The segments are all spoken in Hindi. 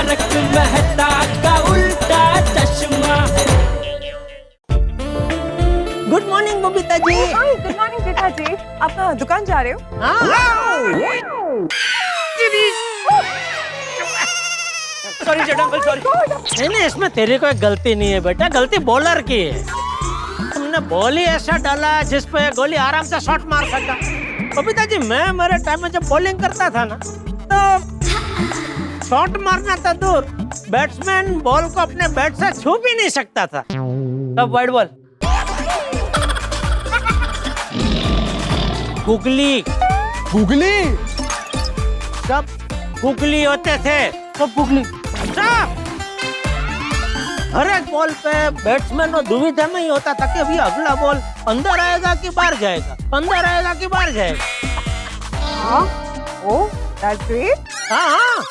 तारक मेहता का उल्टा चश्मा। Good morning Babita ji. Good morning जेठा जी, आप दुकान जा रहे हो? सॉरी जेठा अंकल, सॉरी। नहीं, इसमें तेरी कोई गलती नहीं है बेटा, गलती बॉलर की है। तुमने बॉल ही ऐसा डाला जिस पे गोली आराम से शॉट मार सका। बबीता जी, मैं मेरे टाइम में जब बॉलिंग करता था ना, तो शॉट मारना था दूर, बैट्समैन बॉल को अपने बैट से छू भी नहीं सकता था। तब वाइड बॉल, गुगली सब गुगली होते थे, सब गुगली। हर एक बॉल पे बैट्समैन दुविधा में ही होता था कि अभी अगला बॉल अंदर आएगा कि बाहर जाएगा, अंदर आएगा कि बाहर जाएगा। ओह, दैट्स ग्रेट। हाँ।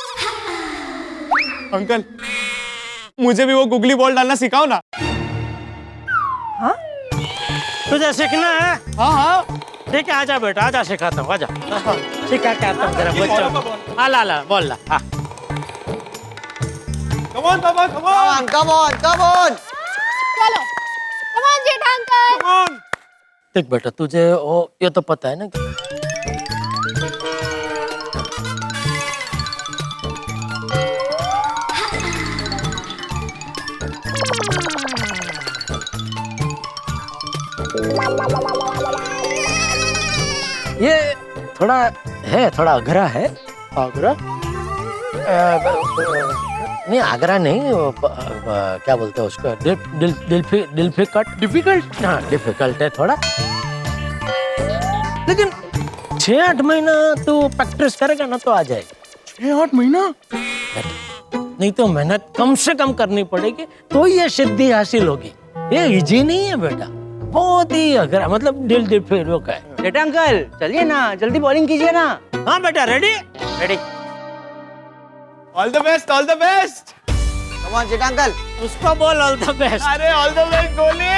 अंकल, मुझे भी वो गुगली बॉल डालना सिखाओ ना। हाँ? तुझे सीखना है? हाँ। ठीक है, आजा बेटा, आजा, सिखाता हूँ, आजा। सिखा के आता हूँ तेरा बच्चा। ला बोल ला। हाँ। Come on, Papa, come on. Come on. चलो, come on Jetha uncle. Come on. देख बेटा, तुझे ये तो पता है ना कि ये थोड़ा अघरा है। आगरा? नहीं, आगरा नहीं, क्या बोलते हैं उसको, डिफिकल्ट। हाँ, डिफिकल्ट है थोड़ा, लेकिन 6-8 महीना तू प्रैक्टिस करेगा ना तो आ जाएगा। 6-8 महीना? नहीं तो मेहनत कम से कम करनी पड़ेगी तो ये सिद्धि हासिल होगी। ये इजी नहीं है बेटा, बहुत ही अघरा, मतलब डिफिकल्ट है। जेठा अंकल, चलिए ना, जल्दी बॉलिंग कीजिए ना। हाँ बेटा, ready. All the best, all the best. Come on Jetha uncle. उसको बोल ऑल द बेस्ट। अरे all the best गोली।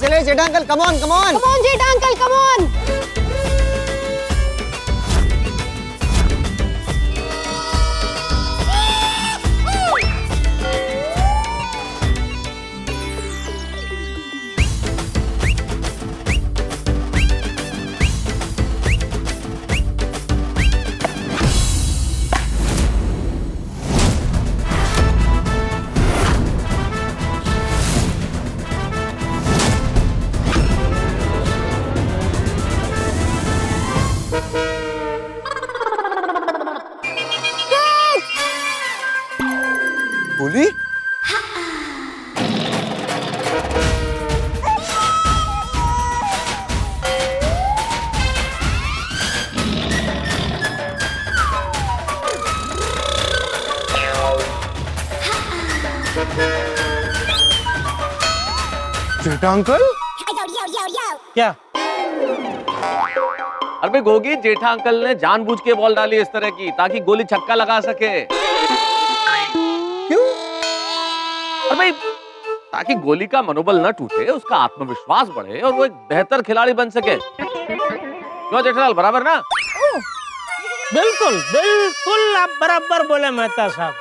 चले Jetha uncle, come on। Come on Jetha uncle, come on। Goli? Jetha uncle? क्या? अरे भाई गोगी, जेठा अंकल ने जानबूझ के बॉल डाली इस तरह की ताकि गोली छक्का लगा सके। क्यों? अरे भाई, ताकि गोली का मनोबल न टूटे, उसका आत्मविश्वास बढ़े और वो एक बेहतर खिलाड़ी बन सके। क्यों जेठालाल, बराबर ना? बिल्कुल आप बराबर बोले मेहता साहब।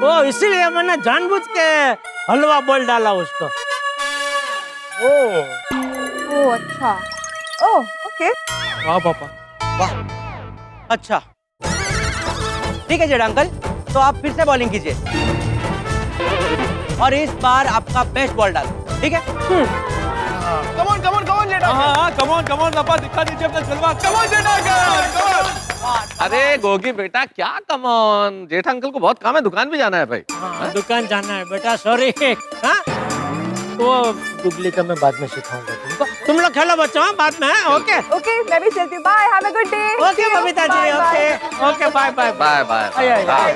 वो इसीलिए मैंने जानबूझ के हलवा बॉल डाला उसको। ओह अच्छा, ओह ओके। वाह पापा, वाह, अच्छा ठीक है जेठा अंकल, तो आप फिर से बॉलिंग कीजिए और इस बार आपका बेस्ट बॉल डालो, ठीक है? come on Jetha uncle. come on पापा, दिखा दीजिए अपना जलवा। come on Jetha uncle, come on। अरे गोगी बेटा, क्या कमॉन, जेठा अंकल को बहुत काम है, दुकान भी जाना है भाई। हाँ, दुकान जाना है बेटा, सॉरी। हाँ, वो गुगली का मैं बाद में सिखाऊंगा तुमको। तुम लोग खेलो बच्चों, बाद में। ओके ओके, मैं भी चलती हूँ, bye, have a good day. Okay Babita ji, okay bye bye. Bye bye.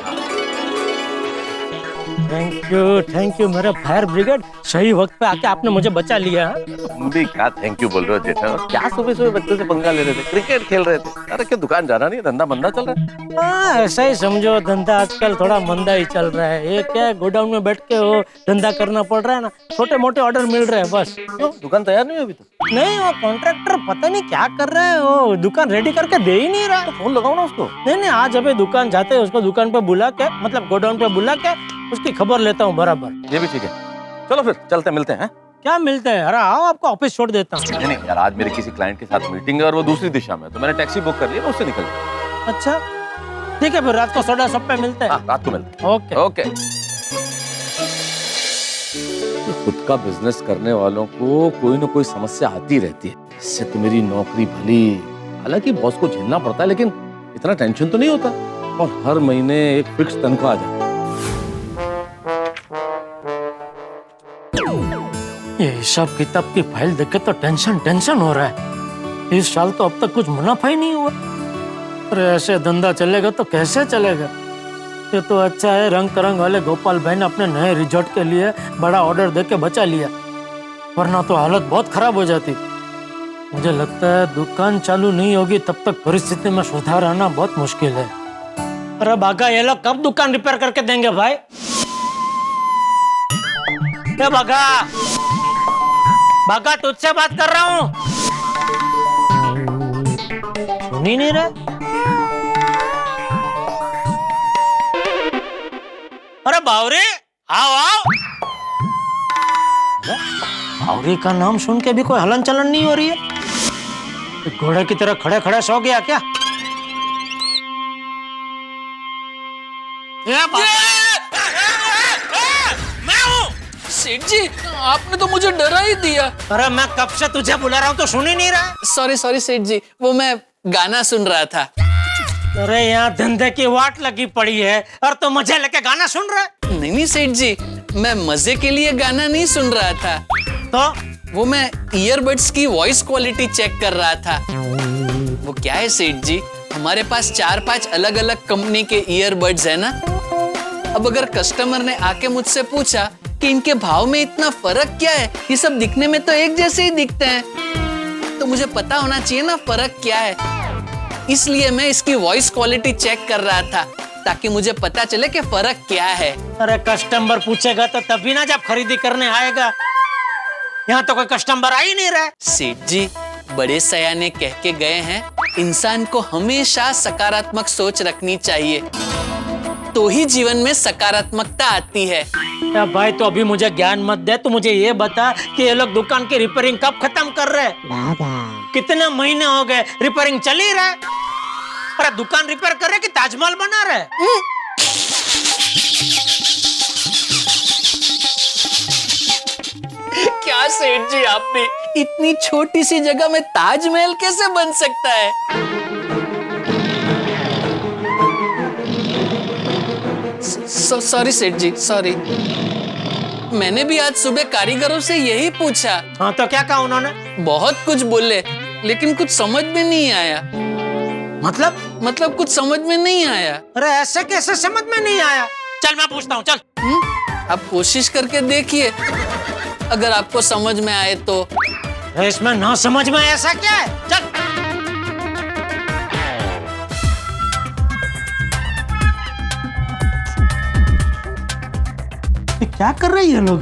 Thank you मेरे फायर ब्रिगेड, सही वक्त पे आके आपने मुझे बचा लिया। तुम भी क्या थैंक यू बोल रहे हो जेठा? क्या सुबह सुबह बच्चों से पंगा ले रहे थे, क्रिकेट खेल रहे थे? अरे क्यों दुकान जाना नहीं, धंधा मंदा चल रहा है? हाँ ऐसा ही समझो, धंधा आजकल थोड़ा मंदा ही चल रहा है। ये क्या है, गोडाउन में बैठ के वो धंधा करना पड़ रहा है ना, छोटे मोटे ऑर्डर मिल रहे हैं बस। क्यों दुकान तैयार नहीं हुई अभी तक? नहीं वो कॉन्ट्रैक्टर पता नहीं क्या कर रहा है, वो दुकान रेडी करके दे ही नहीं रहा। तो फोन लगाओ ना उसको। नहीं आज अभी दुकान जाते हैं, उसको दुकान पे बुला के, मतलब गोडाउन पे बुला के उसकी खबर लेता हूँ बराबर। ये भी ठीक है, चलो फिर चलते मिलते हैं। क्या मिलते हैं? अरे आओ आपको ऑफिस छोड़ देता हूँ। नहीं यार, आज मेरे किसी क्लाइंट के साथ मीटिंग है और वो दूसरी दिशा में, तो मैंने टैक्सी बुक कर लिया, मैं उससे निकल जाऊंगा। अच्छा ठीक है, फिर रात को सोडा सब पे मिलते हैं। हाँ, रात को मिलते हैं। Okay okay. खुद का बिजनेस करने वालों को कोई ना कोई समस्या आती रहती है। इससे तो मेरी नौकरी भली, हालांकि बॉस को झेलना पड़ता है, लेकिन इतना टेंशन तो नहीं होता, और हर महीने एक फिक्स तनख्वाह आ जाती है। ये हिसाब किताब की फाइल देख के तो टेंशन हो रहा है। इस साल तो अब तक कुछ मुनाफा ही नहीं हुआ। अरे ऐसे धंधा चलेगा तो कैसे चलेगा? ये तो अच्छा है रंग तरंग वाले गोपाल भाई ने अपने नए रिजॉर्ट के लिए बड़ा ऑर्डर देके बचा लिया, वरना तो हालत बहुत खराब हो जाती। मुझे लगता है दुकान चालू नहीं होगी तब तक परिस्थिति में सुधार आना बहुत मुश्किल है। अरे बागा, ये लोग कब दुकान रिपेयर करके देंगे भाई? बागा बागा, तुझसे बात कर रहा हूँ, सुन ही नहीं रहे। अरे बावरी आओ आओ। बावरी का नाम सुन के भी कोई हलन चलन नहीं हो रही है। घोड़े की तरह खड़े खड़े सो गया क्या? मैं हूँ सेठ जी, आपने तो मुझे डरा ही दिया। अरे मैं कब से तुझे बुला रहा हूँ तो सुन ही नहीं रहा। सॉरी सेठ जी, वो मैं गाना सुन रहा था। अरे यहाँ धंधे की वाट लगी पड़ी है और तो मजे लेके गाना सुन रहा है। नहीं सेठ जी, मैं मजे के लिए गाना नहीं सुन रहा था, तो वो मैं ईयरबड्स की वॉइस क्वालिटी चेक कर रहा था। वो क्या है सेठ जी, हमारे पास 4-5 अलग अलग कंपनी के ईयरबड्स है ना। अब अगर कस्टमर ने आके मुझसे पूछा कि इनके भाव में इतना फर्क क्या है, ये सब दिखने में तो एक जैसे ही दिखते हैं, तो मुझे पता होना चाहिए ना फर्क क्या है। इसलिए मैं इसकी वॉइस क्वालिटी चेक कर रहा था ताकि मुझे पता चले कि फर्क क्या है। अरे कस्टमर पूछेगा तो तभी ना जब खरीदी करने आएगा। यहाँ तो कोई कस्टमर आ ही नहीं रहा। सेठ जी, बड़े सयाने कह के गए हैं, इंसान को हमेशा सकारात्मक सोच रखनी चाहिए, तो ही जीवन में सकारात्मकता आती है। भाई तो अभी मुझे ज्ञान मत दे, तू मुझे ये बता कि ये लोग दुकान की रिपेयरिंग कब खत्म कर रहे हैं? कितने महीने हो गए रिपेयरिंग चल ही रहा है। अरे दुकान रिपेयर कर रहे कि ताजमहल बना रहे? क्या सेठ जी, आप भी इतनी छोटी सी जगह में ताजमहल कैसे बन सकता है? सॉरी सेठ जी, सॉरी। मैंने भी आज सुबह कारीगरों से यही पूछा। हाँ तो क्या कहा उन्होंने? बहुत कुछ बोले, लेकिन कुछ समझ में नहीं आया। मतलब कुछ समझ में नहीं आया। अरे ऐसे कैसे समझ में नहीं आया? चल मैं पूछता हूँ, चल। आप कोशिश करके देखिए, अगर आपको समझ में आए तो। इसमें ना समझ में ऐसा क्या है? चल। क्या कर रहे हैं ये लोग?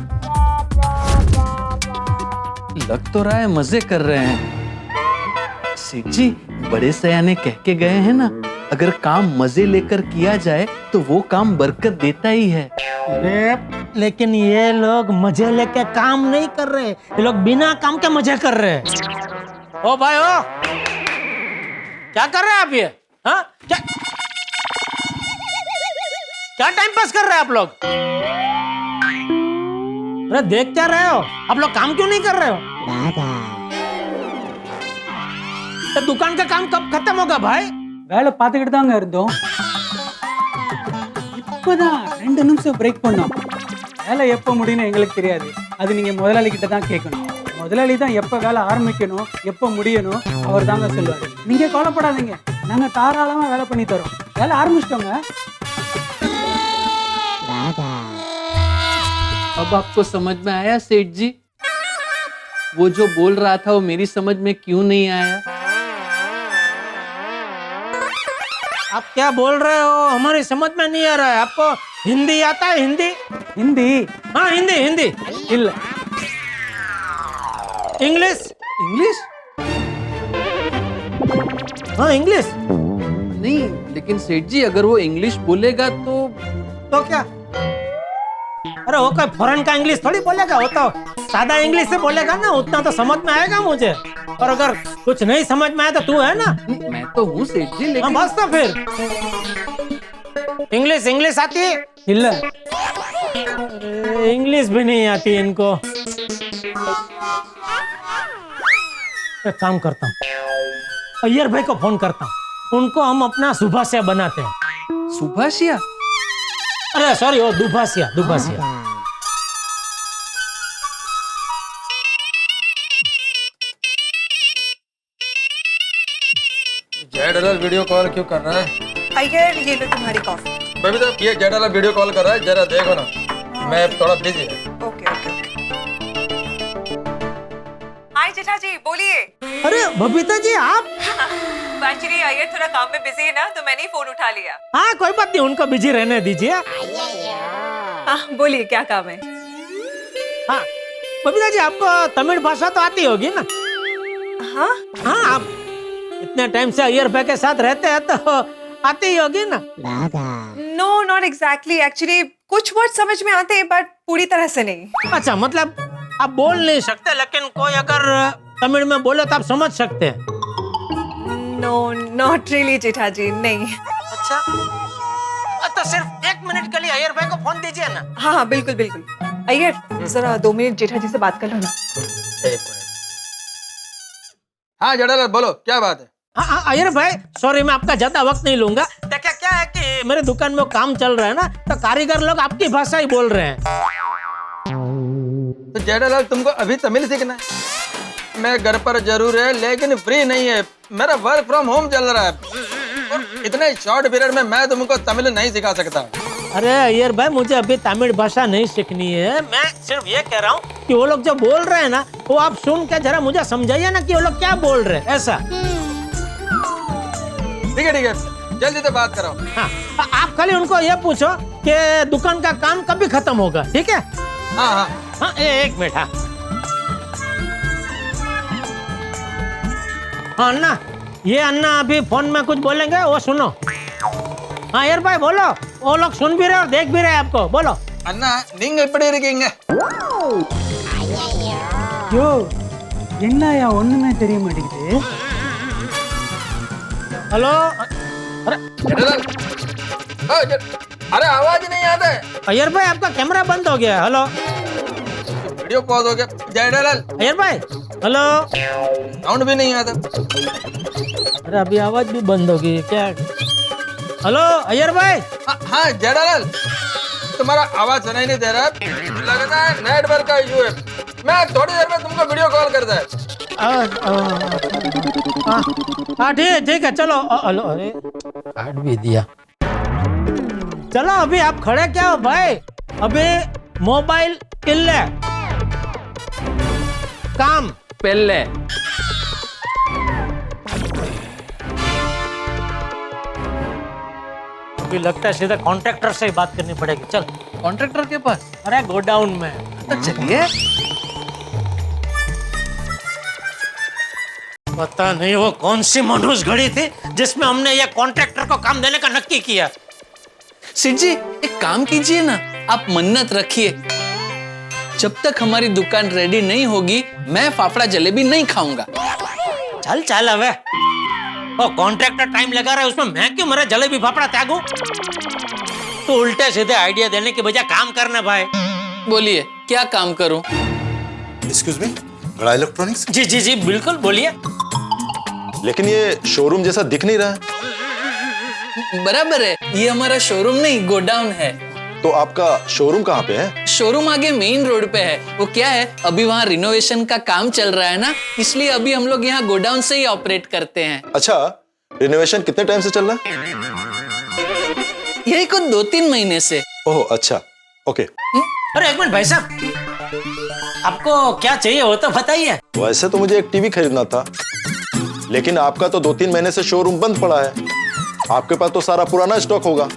लग तो रहा है मजे कर रहे हैं। सेठ जी, बड़े सयाने कह के गए हैं ना, अगर काम मजे लेकर किया जाए तो वो काम बरकत देता ही है। अरे लेकिन ये लोग मजे लेके काम नहीं कर रहे, ये लोग बिना काम के मजे कर रहे हैं। ओ भाई ओ, क्या कर रहे हैं आप ये? हाँ क्या टाइम पास कर रहे हैं आप लोग? अरे देख क्या रहे हो आप लोग, काम क्यों नहीं कर रहे हो? तो दुकान का काम कब खत्म होगा भाई? வேலை பார்த்துக்கிட்டு தாங்க இருந்தோம். இப்போதான் 2 நிமிஷம் பிரேக் பண்ணோம். வேலை எப்போ முடியும்னு எங்களுக்கு தெரியாது, அது நீங்க முதலாளி கிட்ட தான் கேட்கணும். முதலாளி தான் எப்போ வேலை ஆரம்பிக்கணும் எப்போ முடியணும் அவர் தாங்க சொல்லுவாரு. நீங்க கவலைப்படாதீங்க, நாங்க தாராளமா வேலை பண்ணி தரோம். வேலை ஆரம்பிச்சிட்டோங்க. अब आपको समझ में आया सेठ जी? वो जो बोल रहा था वो मेरी समझ में क्यों नहीं आया? आप क्या बोल रहे हो? हमारी समझ में नहीं आ रहा है। आपको हिंदी आता है? हिंदी? ಹಿಂದಿ हाँ हिंदी हिंदी। ಇಲ್ಲ इंग्लिश? ಇಂಗ್ಲಿಷ್ हाँ इंग्लिश। नहीं, लेकिन सेठ जी अगर वो इंग्लिश बोलेगा तो क्या? अरे वो कोई फॉरेन का इंग्लिश थोड़ी बोलेगा, वो तो सादा इंग्लिश से बोलेगा ना, उतना तो समझ में आएगा मुझे। और अगर कुछ नहीं समझ में आया तो तू है ना। नहीं, मैं तो हूँ सेठ जी, हाँ लेकिन बस तो फिर इंग्लिश इंग्लिश आती है? ಇಲ್ಲ अरे, इंग्लिश भी नहीं आती इनको। एक काम करता हूँ, अय्यर भाई को फोन करता हूँ, उनको हम अपना सुभाषिया बनाते हैं। सुभाषिया? अरे सॉरी, वो दुभाषिया दुभाषिया। जेडलल वीडियो कॉल क्यों कर रहा है? अय्यर, ये लो तुम्हारी कॉफी। बेबी तो ये जेडलल वीडियो कॉल कर रहा है, जरा देखो ना। मैं थोड़ा बिजी है। Okay okay okay. Hi Jetha ji, बोलिए। अरे बबीता जी आप? एक्चुअली अय्यर थोड़ा काम में बिजी है ना, तो मैंने ही फोन उठा लिया। हाँ कोई बात नहीं, उनको बिजी रहने दीजिए। हाँ बोलिए, क्या काम है? हाँ बबीता जी, आपको तमिल भाषा तो आती होगी ना? हाँ हाँ, आप इतने टाइम से अय्यर भाई के साथ रहते हैं तो आती ही होगी ना? नो नॉट एग्जैक्टली, एक्चुअली कुछ वर्ड समझ में आते हैं बट पूरी तरह से नहीं। अच्छा, मतलब आप बोल नहीं सकते, लेकिन कोई अगर तमिल में बोले तो आप समझ सकते हैं? नो नॉट रियली जेठा जी, नहीं। अच्छा, तो सिर्फ 1 मिनट के लिए अय्यर भाई को फोन दीजिए ना। हाँ हाँ बिल्कुल बिल्कुल। अय्यर जरा 2 मिनट जेठा जी से बात कर लो ना। हाँ जेडलल बोलो, क्या बात है? हाँ अय्यर भाई, सॉरी मैं आपका ज्यादा वक्त नहीं लूंगा। देखिए क्या है कि मेरे दुकान में काम चल रहा है ना, तो कारीगर लोग आपकी भाषा ही बोल रहे हैं। तो जेडलल तुमको अभी तमिल सीखना है? मैं घर पर जरूर है लेकिन फ्री नहीं है, मेरा वर्क फ्रॉम होम चल रहा है। और इतने शॉर्ट पीरियड में मैं तुमको तमिल नहीं सिखा सकता। अरे अय्यर भाई, मुझे अभी तमिल भाषा नहीं सीखनी है। मैं सिर्फ ये कह रहा हूँ कि वो लोग जो बोल रहे हैं ना, वो आप सुन के जरा मुझे समझाइए ना कि वो लोग क्या बोल रहे हैं, ऐसा। ठीक है जल्दी से बात कराओ। हाँ, आप खाली उनको ये पूछो कि दुकान का काम कभी खत्म होगा, ठीक है? हाँ हाँ हाँ एक मिनट। हाँ हाँ अन्ना, ये अन्ना अभी फोन में कुछ बोलेंगे, वो सुनो। हाँ अय्यर भाई बोलो, वो लोग सुन भी रहे और देख भी रहे आपको, बोलो। अन्ना நீங்க எப்படி இருக்கீங்க? யோ என்னயா ஒண்ணுமே தெரிய மாட்டேங்குது. हेलो। अरे अरे आवाज नहीं आता है। अय्यर भाई, आपका कैमरा बंद हो गया। हेलो, वीडियो पॉज हो गया। जेडलल अय्यर भाई हेलो। साउंड भी नहीं आता। अरे अभी आवाज भी बंद हो गई क्या? हेलो अय्यर भाई। हाँ जेडलल, तुम्हारा आवाज सुनाई नहीं दे रहा, लगता है नेटवर्क का इशू है। मैं थोड़ी देर में तुमको वीडियो कॉल करता है। हाँ ठीक है चलो। हेलो, अरे काट भी दिया। चलो अभी आप खड़े क्या हो भाई? अभी मोबाइल इल्ले काम पहले अभी लगता है सीधा कॉन्ट्रैक्टर से ही बात करनी पड़ेगी। चल कॉन्ट्रैक्टर के पास। अरे गोडाउन में। तो चलिए। पता नहीं वो कौन सी मनुष्य घड़ी थी जिसमें हमने ये कॉन्ट्रैक्टर को काम देने का नक्की किया। सेठ जी एक काम कीजिए ना, आप मन्नत रखिए, जब तक हमारी दुकान रेडी नहीं होगी मैं फाफड़ा जलेबी नहीं खाऊंगा। चल चल अबे, वो कॉन्ट्रैक्टर टाइम लगा रहा है उसमें मैं क्यों मेरा जलेबी फाफड़ा त्यागूं? तो उल्टे सीधे आइडिया देने के बजाय काम करना भाई। बोलिए क्या काम करूं? एक्सक्यूज मी, गड़ा इलेक्ट्रॉनिक्स? जी बिल्कुल बोलिए। लेकिन ये शोरूम जैसा दिख नहीं रहा है। बराबर है, ये हमारा शोरूम नहीं गोडाउन है। तो आपका शोरूम कहाँ पे है? शोरूम आगे मेन रोड पे है। वो क्या है, अभी वहाँ रिनोवेशन का काम चल रहा है ना, इसलिए अभी हम लोग यहाँ गोडाउन से ही ऑपरेट करते हैं। अच्छा, रिनोवेशन कितने टाइम से चल रहा है? यही कुछ 2-3 महीने से। ओह अच्छा, ओके। अरे एक मिनट भाई साहब, आपको क्या चाहिए वो तो बताइए। वैसे तो मुझे एक टीवी खरीदना था, लेकिन आपका तो 2-3 महीने से शोरूम बंद पड़ा है। आपके पास तो सारा पुराना स्टॉक होगा।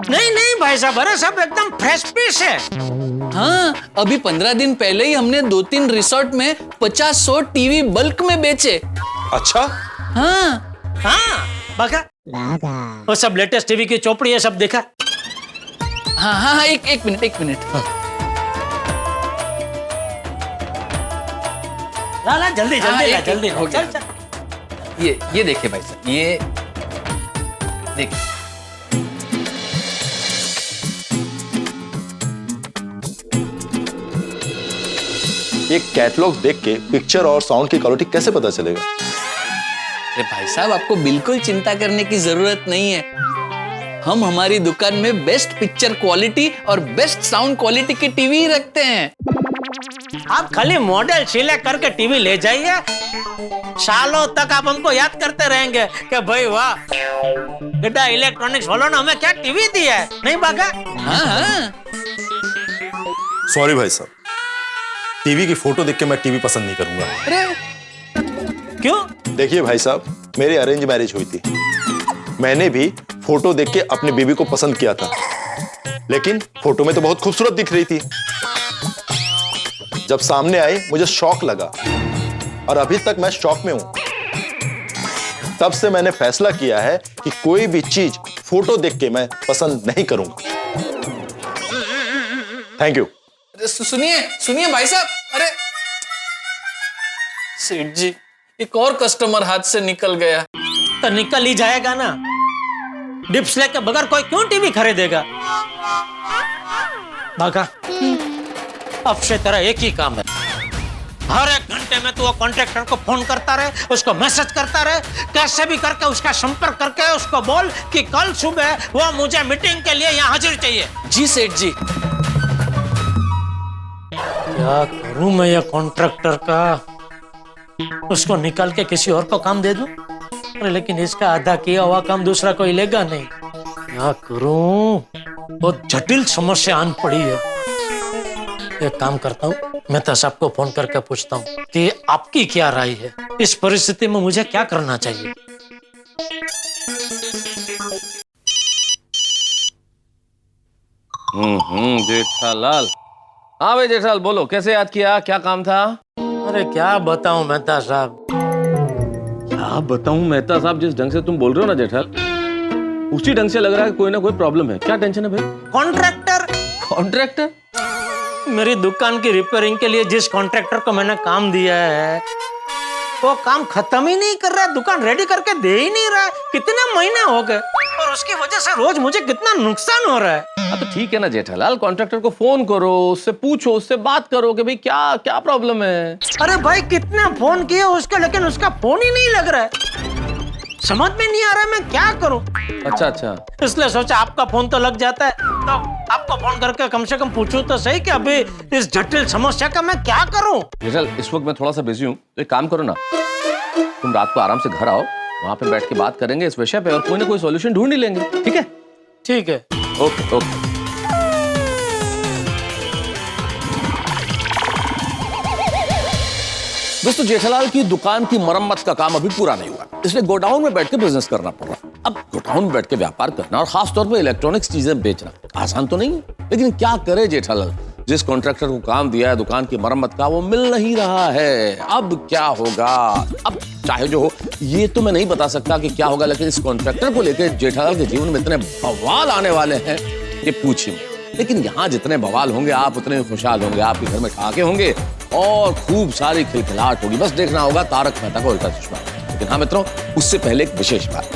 नहीं नहीं भाई साहब, अरे सब एकदम फ्रेश पीस है। हाँ, अभी 15 दिन पहले ही हमने 2-3 रिसोर्ट में 50-100 टीवी बल्क में बेचे। अच्छा, हाँ हाँ बगा वो सब लेटेस्ट टीवी की चौपड़ी है, सब देखा। हाँ हाँ हाँ, एक मिनट। ला जल्दी हाँ, जल्दी ला, एक- जल्दी हो गया। चल चल। ये देखिए भाई साहब, ये देखिए। एक कैटलॉग देख के पिक्चर और साउंड की क्वालिटी कैसे पता चलेगा? अरे भाई साहब, आपको बिल्कुल चिंता करने की जरूरत नहीं है। हम हमारी दुकान में बेस्ट पिक्चर क्वालिटी और बेस्ट साउंड क्वालिटी की टीवी ही रखते हैं। आप खाली मॉडल सिलेक्ट करके टीवी ले जाइए, सालों तक आप हमको याद करते रहेंगे कि भाई वाह, गड्ढा इलेक्ट्रॉनिक्स वालों ने हमें क्या टीवी दिया है, नहीं बागा? हाँ हाँ, सॉरी भाई साहब, टीवी की फोटो देख के मैं टीवी पसंद नहीं करूंगा। अरे क्यों? देखिए भाई साहब, मेरी अरेंज मैरिज हुई थी। मैंने भी फोटो देख के अपनी बीवी को पसंद किया था, लेकिन फोटो में तो बहुत खूबसूरत दिख रही थी। जब सामने आई मुझे शॉक लगा, और अभी तक मैं शॉक में हूं। तब से मैंने फैसला किया है कि कोई भी चीज फोटो देख के मैं पसंद नहीं करूंगा। Thank you. सुनिए भाई साहब, अरे सेठ जी, एक और कस्टमर हाथ से निकल गया। तो निकल ही जाएगा ना, डिस्प्ले के बगैर कोई क्यों टीवी खरीदेगा? बागा, अब से तेरा एक ही काम है, हर एक घंटे में तू वो कॉन्ट्रैक्टर को फोन करता रहे, उसको मैसेज करता रहे, कैसे भी करके उसका संपर्क करके उसको बोल कि कल सुबह वो मुझे मीटिंग के लिए यहाँ हाजिर चाहिए। जी सेठ जी। क्या करूं मैं ये कॉन्ट्रैक्टर का, उसको निकाल के किसी और को काम दे दूं? अरे लेकिन इसका आधा किया हुआ काम दूसरा कोई लेगा नहीं। क्या करूं, बहुत जटिल समस्या आन पड़ी है। एक काम करता हूं, मैं तो सबको फोन करके पूछता हूं कि आपकी क्या राय है, इस परिस्थिति में मुझे क्या करना चाहिए। जेठालाल। हाँ भाई जेठालाल, बोलो कैसे याद किया, क्या काम था? अरे क्या बताऊं मेहता साहब, क्या बताऊं मेहता साहब, जिस ढंग से तुम बोल रहे हो ना जेठालाल, उसी ढंग से लग रहा है कोई ना कोई प्रॉब्लम है। क्या टेंशन है भाई? कॉन्ट्रैक्टर मेरी दुकान की रिपेयरिंग के लिए जिस कॉन्ट्रैक्टर को मैंने काम दिया है, वो काम खत्म ही नहीं कर रहा है, दुकान रेडी करके दे ही नहीं रहा है। कितने महीने हो गए और उसकी वजह से रोज मुझे कितना नुकसान हो रहा है। हाँ तो ठीक है ना जेठालाल, कॉन्ट्रैक्टर को फोन करो, उससे पूछो, उससे बात करो कि भाई क्या क्या प्रॉब्लम है। अरे भाई कितने फोन किए उसके, लेकिन उसका फोन ही नहीं लग रहा है, समझ में नहीं आ रहा है मैं क्या करूं। अच्छा, इसलिए सोचा आपका फोन तो लग जाता है, तो आपको फोन करके कम से कम पूछूं तो सही कि अभी इस जटिल समस्या का मैं क्या करूं। जेठालाल इस वक्त मैं थोड़ा सा बिजी हूँ, तो एक काम करो ना, तुम रात को आराम से घर आओ, वहां पे बैठ के बात करेंगे इस विषय पे और कोई ना कोई सॉल्यूशन ढूंढ ही लेंगे। ठीक है? ठीक है, ओके ओके। दोस्तों जेठालाल की दुकान की मरम्मत का काम अभी पूरा नहीं हुआ, इसलिए गोडाउन में बैठ के बिजनेस करना पड़ रहा। अब गोडाउन में बैठ के व्यापार करना और खास तौर पे इलेक्ट्रॉनिक्स चीजें बेचना आसान तो नहीं है, लेकिन क्या करे जेठालाल, जिस कॉन्ट्रैक्टर को काम दिया है दुकान की मरम्मत का, वो मिल नहीं रहा है। अब क्या होगा? अब चाहे जो हो, ये तो मैं नहीं बता सकता कि क्या होगा, लेकिन इस कॉन्ट्रैक्टर को लेकर जेठालाल के जीवन में इतने बवाल आने वाले हैं कि पूछिए। लेकिन यहाँ जितने बवाल होंगे आप उतने खुशहाल होंगे, आपके घर में ठहाके होंगे और खूब सारी खिलखिलाहट होगी। बस देखना होगा तारक मेहता का उल्टा चश्मा। लेकिन हाँ मित्रों, उससे पहले एक विशेष बात।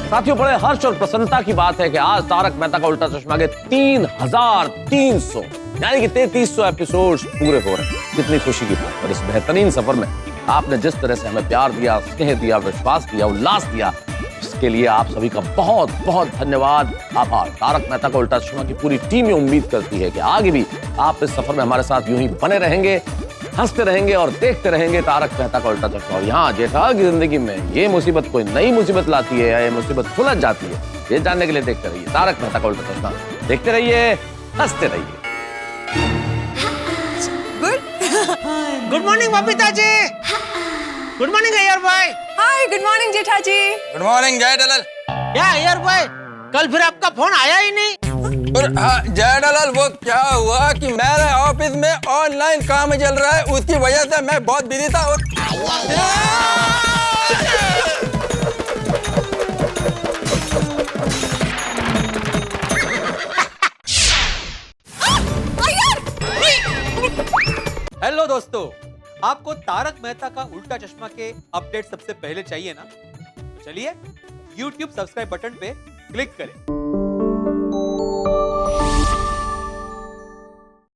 साथियों, बड़े हर्ष और प्रसन्नता की बात है कि आज तारक मेहता का उल्टा चश्मा के 3300 यानी कि 3300 एपिसोड्स पूरे हो रहे हैं। कितनी खुशी की बात। और इस बेहतरीन सफर में आपने जिस तरह से हमें प्यार दिया, स्नेह दिया, विश्वास दिया, उल्लास दिया, इसके लिए आप सभी का बहुत बहुत धन्यवाद, आभार। तारक मेहता का उल्टा चश्मा की पूरी टीम ये उम्मीद करती है कि आगे भी आप इस सफर में हमारे साथ यूं ही बने रहेंगे, हंसते रहेंगे और देखते रहेंगे तारक मेहता का उल्टा चश्मा। और यहाँ जेठा की जिंदगी में ये मुसीबत कोई नई मुसीबत लाती है या ये मुसीबत सुलझ जाती है, ये जानने के लिए देखते रहिए तारक मेहता का उल्टा चश्मा। देखते रहिए, हंसते रहिए। Good morning Babita ji. Good morning Iyer भाई। हाय, गुड मॉर्निंग जेठा जी। गुड मॉर्निंग जय दलाल। क्या अय्यर भाई, कल फिर आपका फोन आया ही नहीं? और हाँ, जय दलाल, वो क्या हुआ कि मेरे ऑफिस में ऑनलाइन काम चल रहा है, उसकी वजह से मैं बहुत बिजी था। और हेलो दोस्तों, आपको तारक मेहता का उल्टा चश्मा के अपडेट सबसे पहले चाहिए ना? तो चलिए YouTube सब्सक्राइब बटन पे क्लिक करें